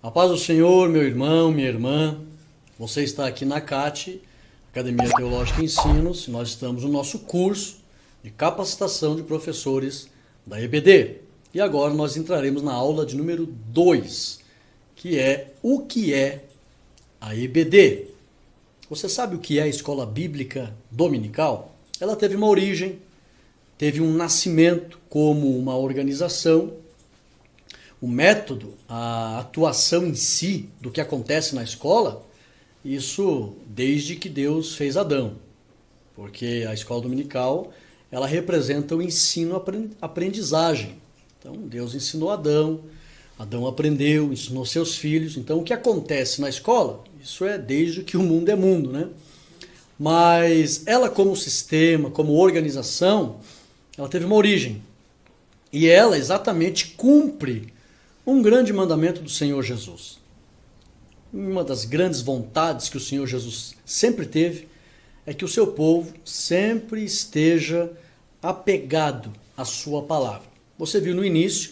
A paz do Senhor, meu irmão, minha irmã. Você está aqui na CAT, Academia Teológica e Ensinos. Nós estamos no nosso curso de capacitação de professores da EBD. E agora nós entraremos na aula de número 2, que é o que é a EBD. Você sabe o que é a Escola Bíblica Dominical? Ela teve uma origem, teve um nascimento como uma organização. O método, a atuação em si do que acontece na escola, isso desde que Deus fez Adão. Porque a escola dominical, ela representa o ensino-aprendizagem. Então, Deus ensinou Adão, Adão aprendeu, ensinou seus filhos. Então, o que acontece na escola, isso é desde que o mundo é mundo, né? Mas ela como sistema, como organização, ela teve uma origem. E ela exatamente cumpre um grande mandamento do Senhor Jesus. Uma das grandes vontades que o Senhor Jesus sempre teve é que o seu povo sempre esteja apegado à sua palavra. Você viu no início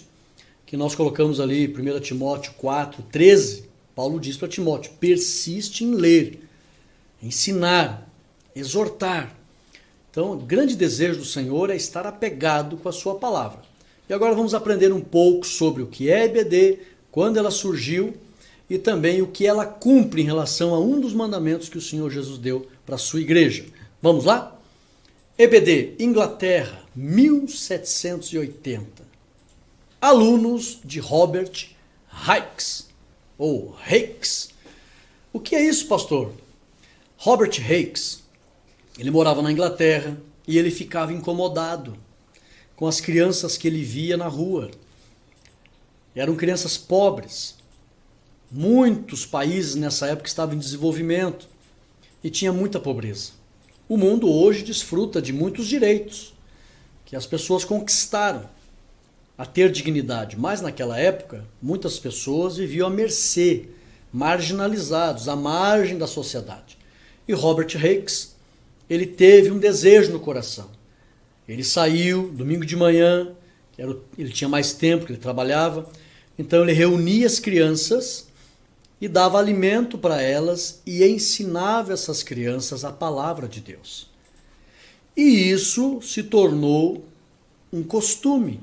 que nós colocamos ali 1 Timóteo 4:13, Paulo diz para Timóteo: persiste em ler, ensinar, exortar. Então, o grande desejo do Senhor é estar apegado com a sua palavra. E agora vamos aprender um pouco sobre o que é a EBD, quando ela surgiu e também o que ela cumpre em relação a um dos mandamentos que o Senhor Jesus deu para a sua igreja. Vamos lá? EBD, Inglaterra, 1780. Alunos de Robert Hicks, ou Hicks. O que é isso, pastor? Robert Hicks, ele morava na Inglaterra e ele ficava incomodado com as crianças que ele via na rua. Eram crianças pobres. Muitos países nessa época estavam em desenvolvimento e tinha muita pobreza. O mundo hoje desfruta de muitos direitos que as pessoas conquistaram a ter dignidade, mas naquela época muitas pessoas viviam à mercê, marginalizados, à margem da sociedade. E Robert Hicks, ele teve um desejo no coração. Ele saiu domingo de manhã, ele tinha mais tempo que ele trabalhava, então ele reunia as crianças e dava alimento para elas e ensinava essas crianças a palavra de Deus. E isso se tornou um costume,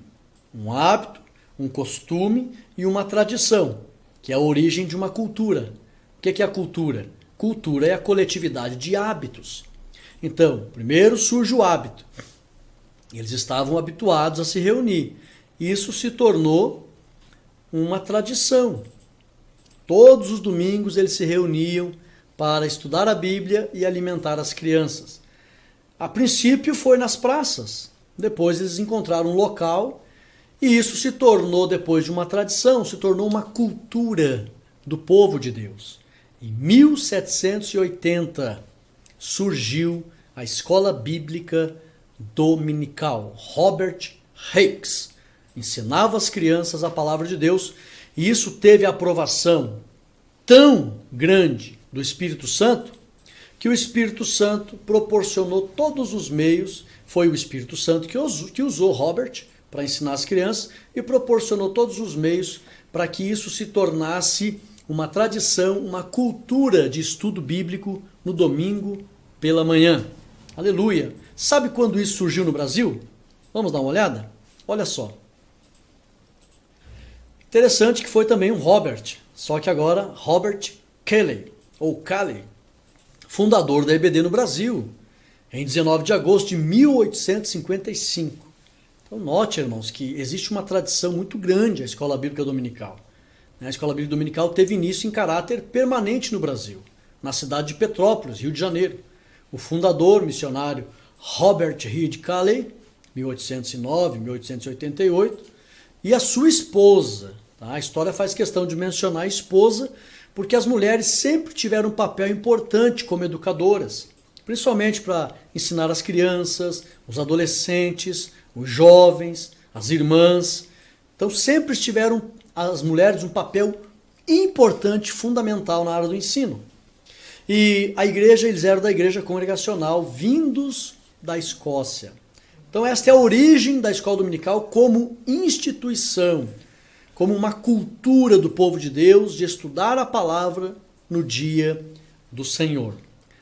um hábito, um costume e uma tradição, que é a origem de uma cultura. O que é a cultura? Cultura é a coletividade de hábitos. Então, primeiro surge o hábito. Eles estavam habituados a se reunir. Isso se tornou uma tradição. Todos os domingos eles se reuniam para estudar a Bíblia e alimentar as crianças. A princípio foi nas praças. Depois eles encontraram um local e isso se tornou, depois de uma tradição, se tornou uma cultura do povo de Deus. Em 1780 surgiu a Escola Bíblica Dominical. Robert Hicks ensinava as crianças a palavra de Deus e isso teve a aprovação tão grande do Espírito Santo que o Espírito Santo proporcionou todos os meios. Foi o Espírito Santo que usou Robert para ensinar as crianças e proporcionou todos os meios para que isso se tornasse uma tradição, uma cultura de estudo bíblico no domingo pela manhã. Aleluia! Sabe quando isso surgiu no Brasil? Vamos dar uma olhada? Olha só. Interessante que foi também um Robert, só que agora Robert Kelley, ou Calley, fundador da EBD no Brasil, em 19 de agosto de 1855. Então note, irmãos, que existe uma tradição muito grande a Escola Bíblica Dominical. A Escola Bíblica Dominical teve início em caráter permanente no Brasil, na cidade de Petrópolis, Rio de Janeiro. O fundador missionário Robert Reed Calley, 1809, 1888, e a sua esposa. Tá? A história faz questão de mencionar a esposa, porque as mulheres sempre tiveram um papel importante como educadoras, principalmente para ensinar as crianças, os adolescentes, os jovens, as irmãs. Então sempre tiveram as mulheres um papel importante, fundamental na área do ensino. E a igreja, eles eram da igreja congregacional, vindos da Escócia. Então esta é a origem da escola dominical como instituição. como uma cultura do povo de Deus de estudar a palavra no dia do Senhor.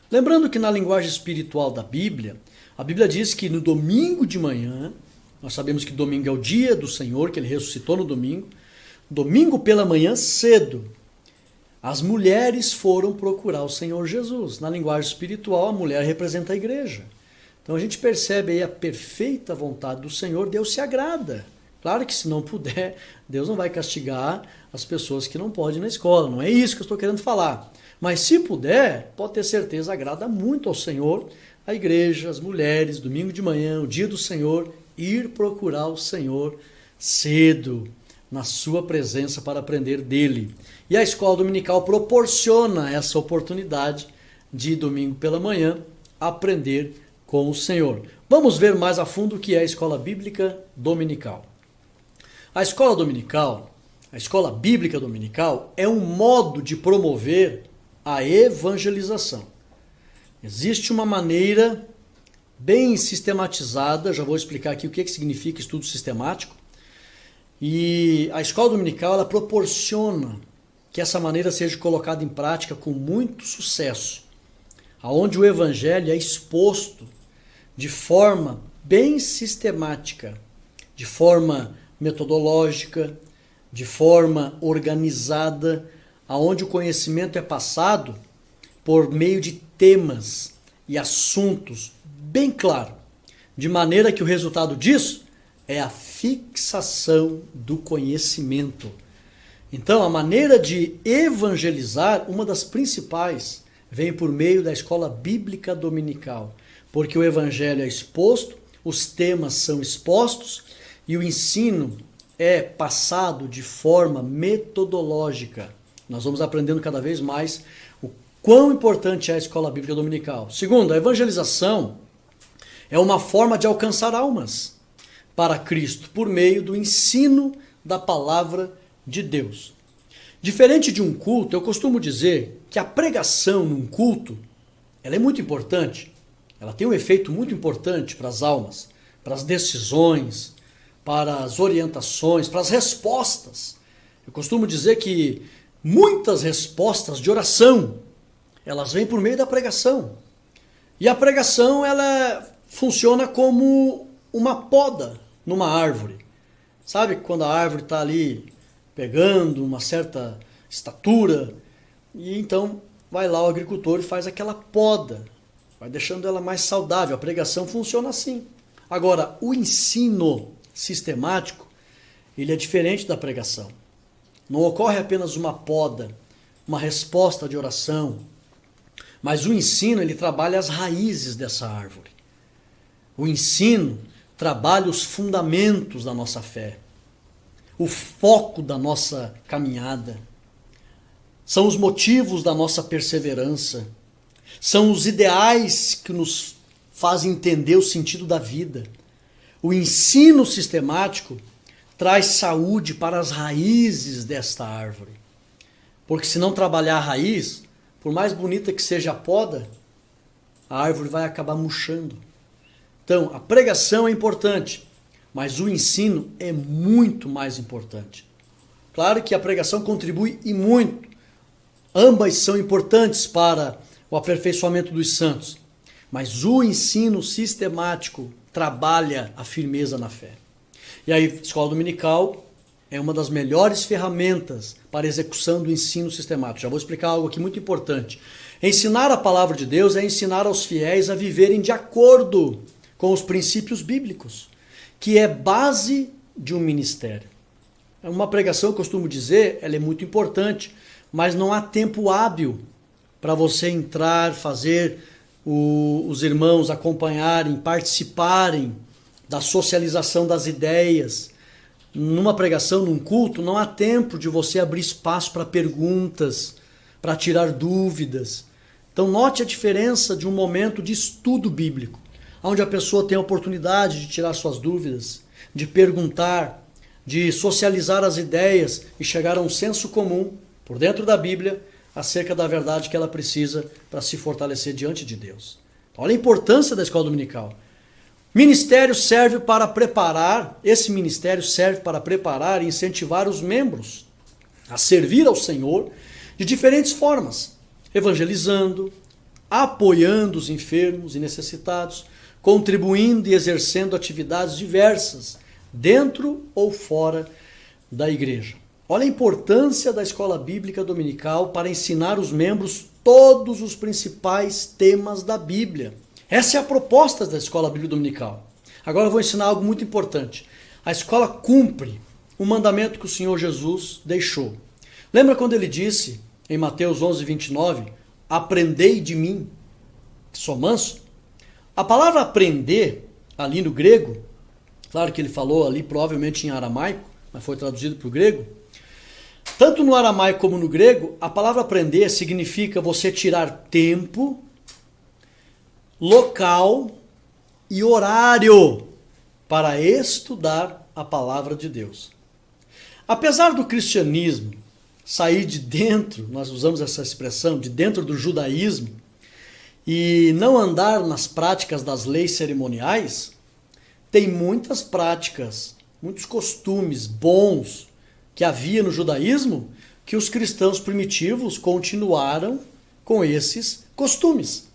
Lembrando que na linguagem espiritual da Bíblia, a Bíblia diz que no domingo de manhã, nós sabemos que domingo é o dia do Senhor, que ele ressuscitou no domingo, domingo pela manhã cedo, as mulheres foram procurar o Senhor Jesus. Na linguagem espiritual, a mulher representa a igreja. Então a gente percebe aí a perfeita vontade do Senhor, Deus se agrada. Claro que se não puder, Deus não vai castigar as pessoas que não podem ir na escola, não é isso que eu estou querendo falar. Mas se puder, pode ter certeza, agrada muito ao Senhor, a igreja, as mulheres, domingo de manhã, o dia do Senhor, ir procurar o Senhor cedo, na sua presença para aprender dele. E a escola dominical proporciona essa oportunidade de domingo pela manhã aprender com o Senhor. Vamos ver mais a fundo o que é a escola bíblica dominical. A escola dominical, a escola bíblica dominical, é um modo de promover a evangelização. Existe uma maneira bem sistematizada, já vou explicar aqui o que significa estudo sistemático, e a escola dominical ela proporciona que essa maneira seja colocada em prática com muito sucesso, aonde o evangelho é exposto de forma bem sistemática, de forma metodológica, de forma organizada, aonde o conhecimento é passado por meio de temas e assuntos bem claro, de maneira que o resultado disso é a fixação do conhecimento. Então, a maneira de evangelizar, uma das principais, vem por meio da escola bíblica dominical, porque o evangelho é exposto, os temas são expostos e o ensino é passado de forma metodológica. Nós vamos aprendendo cada vez mais o quão importante é a escola bíblica dominical. Segundo, a evangelização é uma forma de alcançar almas para Cristo por meio do ensino da palavra de Deus. Diferente de um culto, eu costumo dizer que a pregação num culto, ela é muito importante. Ela tem um efeito muito importante para as almas, para as decisões, para as orientações, para as respostas. Eu costumo dizer que muitas respostas de oração, elas vêm por meio da pregação. E a pregação, ela funciona como uma poda numa árvore. Sabe quando a árvore está ali pegando uma certa estatura, e então vai lá o agricultor e faz aquela poda, vai deixando ela mais saudável. A pregação funciona assim. Agora, o ensino sistemático, ele é diferente da pregação. Não ocorre apenas uma poda, uma resposta de oração, mas o ensino, ele trabalha as raízes dessa árvore. O ensino trabalha os fundamentos da nossa fé, o foco da nossa caminhada, são os motivos da nossa perseverança, são os ideais que nos fazem entender o sentido da vida. O ensino sistemático traz saúde para as raízes desta árvore, porque se não trabalhar a raiz, por mais bonita que seja a poda, a árvore vai acabar murchando. Então, a pregação é importante, mas o ensino é muito mais importante. Claro que a pregação contribui e muito. Ambas são importantes para o aperfeiçoamento dos santos, mas o ensino sistemático trabalha a firmeza na fé. E aí, a escola dominical é uma das melhores ferramentas para a execução do ensino sistemático. Já vou explicar algo aqui muito importante. Ensinar a palavra de Deus é ensinar aos fiéis a viverem de acordo com os princípios bíblicos, que é base de um ministério. Uma pregação, eu costumo dizer, ela é muito importante, mas não há tempo hábil para você entrar, fazer os irmãos acompanharem, participarem da socialização das ideias. Numa pregação, num culto, não há tempo de você abrir espaço para perguntas, para tirar dúvidas. Então note a diferença de um momento de estudo bíblico, onde a pessoa tem a oportunidade de tirar suas dúvidas, de perguntar, de socializar as ideias e chegar a um senso comum, por dentro da Bíblia, acerca da verdade que ela precisa para se fortalecer diante de Deus. Olha a importância da escola dominical. Esse ministério serve para preparar e incentivar os membros a servir ao Senhor de diferentes formas, evangelizando, apoiando os enfermos e necessitados, contribuindo e exercendo atividades diversas, dentro ou fora da igreja. Olha a importância da escola bíblica dominical para ensinar os membros todos os principais temas da Bíblia. Essa é a proposta da escola bíblica dominical. Agora eu vou ensinar algo muito importante. A escola cumpre o mandamento que o Senhor Jesus deixou. Lembra quando ele disse, em Mateus 11:29, aprendei de mim, que sou manso? A palavra aprender, ali no grego, claro que ele falou ali provavelmente em aramaico, mas foi traduzido para o grego. Tanto no aramaico como no grego, a palavra aprender significa você tirar tempo, local e horário para estudar a palavra de Deus. Apesar do cristianismo sair de dentro, nós usamos essa expressão, de dentro do judaísmo, e não andar nas práticas das leis cerimoniais, tem muitas práticas, muitos costumes bons que havia no judaísmo, que os cristãos primitivos continuaram com esses costumes.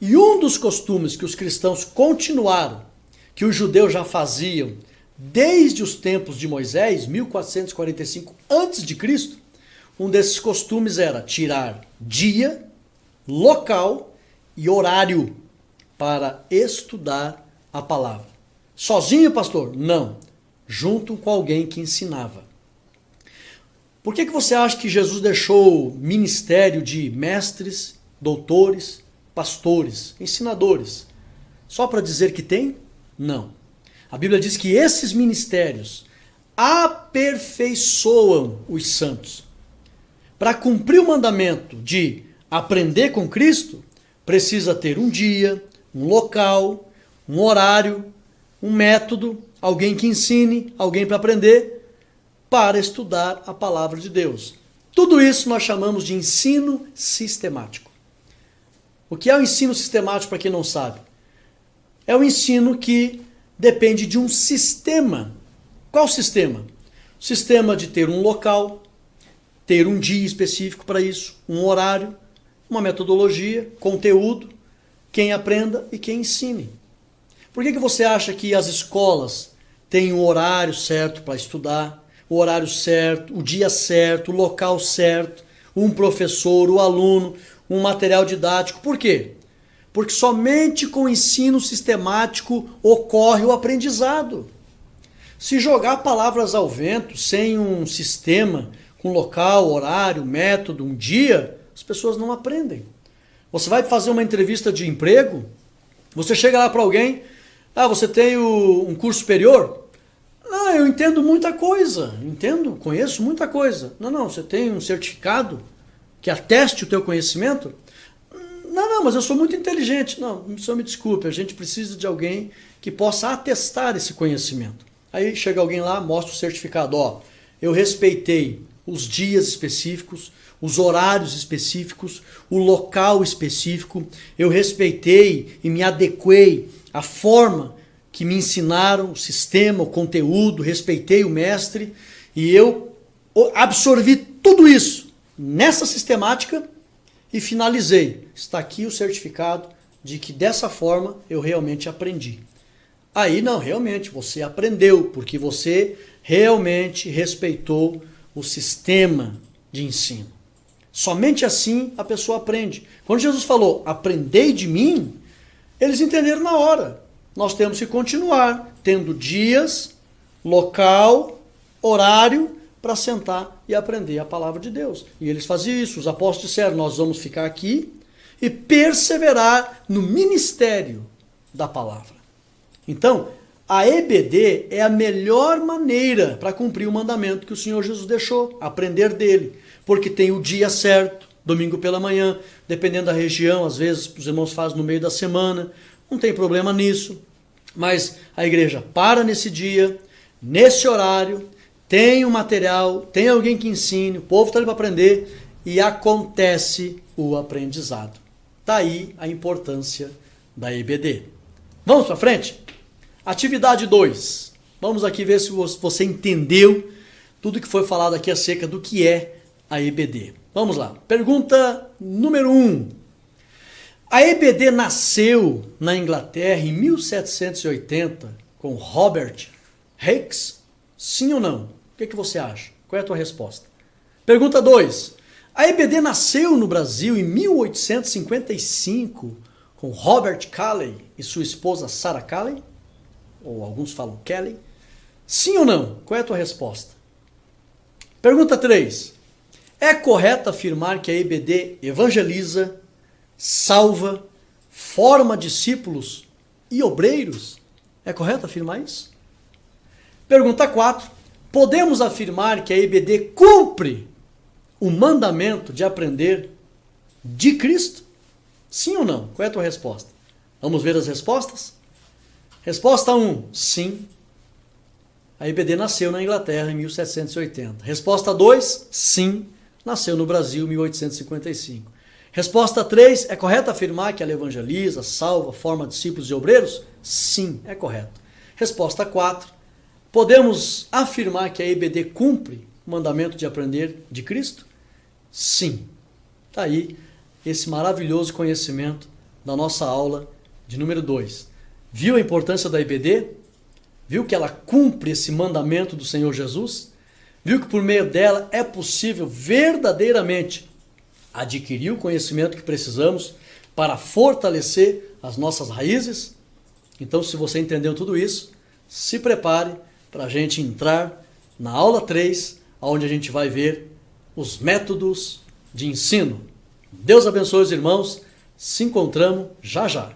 E um dos costumes que os cristãos continuaram, que os judeus já faziam desde os tempos de Moisés, 1445 a.C., um desses costumes era tirar dia, local e horário para estudar a palavra. Sozinho, pastor? Não. Junto com alguém que ensinava. Por que você acha que Jesus deixou o ministério de mestres, doutores, pastores, ensinadores? Só para dizer que tem? Não. A Bíblia diz que esses ministérios aperfeiçoam os santos. Para cumprir o mandamento de aprender com Cristo, precisa ter um dia, um local, um horário, um método, alguém que ensine, alguém para aprender, para estudar a palavra de Deus. Tudo isso nós chamamos de ensino sistemático. O que é o ensino sistemático, para quem não sabe? É o ensino que depende de um sistema. Qual sistema? O sistema de ter um local, ter um dia específico para isso, um horário, uma metodologia, conteúdo, quem aprenda e quem ensine. Por que você acha que as escolas têm um horário certo para estudar, o horário certo, o dia certo, o local certo, um professor, o aluno, um material didático? Por quê? Porque somente com o ensino sistemático ocorre o aprendizado. Se jogar palavras ao vento, sem um sistema, com local, horário, método, um dia, as pessoas não aprendem. Você vai fazer uma entrevista de emprego, você chega lá para alguém, você tem um curso superior? Eu entendo muita coisa, conheço muita coisa. Não, você tem um certificado que ateste o teu conhecimento? Não, mas eu sou muito inteligente. Não, o senhor me desculpe, a gente precisa de alguém que possa atestar esse conhecimento. Aí chega alguém lá, mostra o certificado, eu respeitei os dias específicos, os horários específicos, o local específico, eu respeitei e me adequei à forma que me ensinaram, o sistema, o conteúdo, respeitei o mestre e eu absorvi tudo isso nessa sistemática e finalizei. Está aqui o certificado de que dessa forma eu realmente aprendi. Aí não, realmente você aprendeu, porque você realmente respeitou o sistema de ensino. Somente assim a pessoa aprende. Quando Jesus falou, aprendei de mim, eles entenderam na hora. Nós temos que continuar tendo dias, local, horário para sentar e aprender a palavra de Deus. E eles faziam isso. Os apóstolos disseram, nós vamos ficar aqui e perseverar no ministério da palavra. Então, a EBD é a melhor maneira para cumprir o mandamento que o Senhor Jesus deixou, aprender dele. Porque tem o dia certo, domingo pela manhã, dependendo da região, às vezes os irmãos fazem no meio da semana, não tem problema nisso. Mas a igreja para nesse dia, nesse horário, tem um material, tem alguém que ensine, o povo está ali para aprender e acontece o aprendizado. Está aí a importância da EBD. Vamos para frente? Atividade 2. Vamos aqui ver se você entendeu tudo que foi falado aqui acerca do que é a EBD. Vamos lá. Pergunta número 1. A EBD nasceu na Inglaterra em 1780 com Robert Hicks? Sim ou não? O que você acha? Qual é a tua resposta? Pergunta 2. A EBD nasceu no Brasil em 1855 com Robert Calley e sua esposa Sarah Calley? Ou alguns falam Kelly? Sim ou não? Qual é a tua resposta? Pergunta 3. É correto afirmar que a EBD evangeliza, salva, forma discípulos e obreiros? É correto afirmar isso? Pergunta 4. Podemos afirmar que a EBD cumpre o mandamento de aprender de Cristo? Sim ou não? Qual é a tua resposta? Vamos ver as respostas? Resposta 1. Sim. A EBD nasceu na Inglaterra em 1780. Resposta 2. Sim. Nasceu no Brasil em 1855. Resposta 3. É correto afirmar que ela evangeliza, salva, forma discípulos e obreiros? Sim, é correto. Resposta 4. Podemos afirmar que a EBD cumpre o mandamento de aprender de Cristo? Sim. Está aí esse maravilhoso conhecimento da nossa aula de número 2. Viu a importância da EBD? Viu que ela cumpre esse mandamento do Senhor Jesus? Viu que por meio dela é possível verdadeiramente adquirir o conhecimento que precisamos para fortalecer as nossas raízes? Então, se você entendeu tudo isso, se prepare para a gente entrar na aula 3, onde a gente vai ver os métodos de ensino. Deus abençoe os irmãos. Se encontramos já já.